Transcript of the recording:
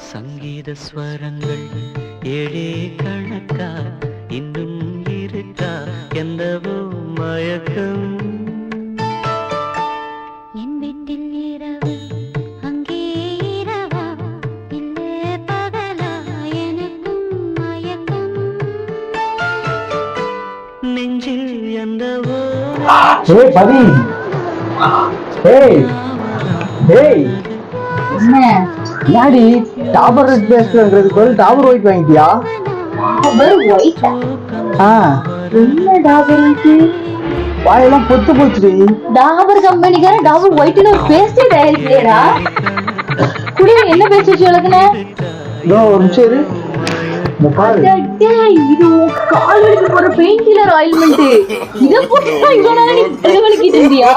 சங்கீத ஸ்வரங்கள் ஏழே கணக்கா இன்னும் இருக்கா என்னவோ மயக்கம் என் வீட்டில் இரவு அங்கே இரவா இல்லை பகலா எனக்கும் மயக்கம் நெஞ்சில் என்னவோ ஏய் பதி ஏய் ஏய் யாடி டாபர் ரெட் பேஸ்ட்ங்கிறதுக்கு பதில் டாபர் ஒயிட் வாங்கிட்டியா? டாபர் ஒயிட்டா? என்ன டாபர் இருக்கு? வாயெல்லாம் பொத்து போச்சுடி. டாபர் கம்பெனிக்கார டாபர் ஒயிட்னு ஒரு பேஸ்டே தயாரிக்கலையடா. குடில என்ன பேஸ்ட் வச்சு வளர்க்கன? இதோ ஒரு நிமிஷம் இரு. இது கால் வலிக்கு போற பெயின் கில்லர் ஆயில்மெண்ட். இத போட்டு இவ்வளவு நாள் நீ தலைவலிக்கிட்டு இருந்தியா?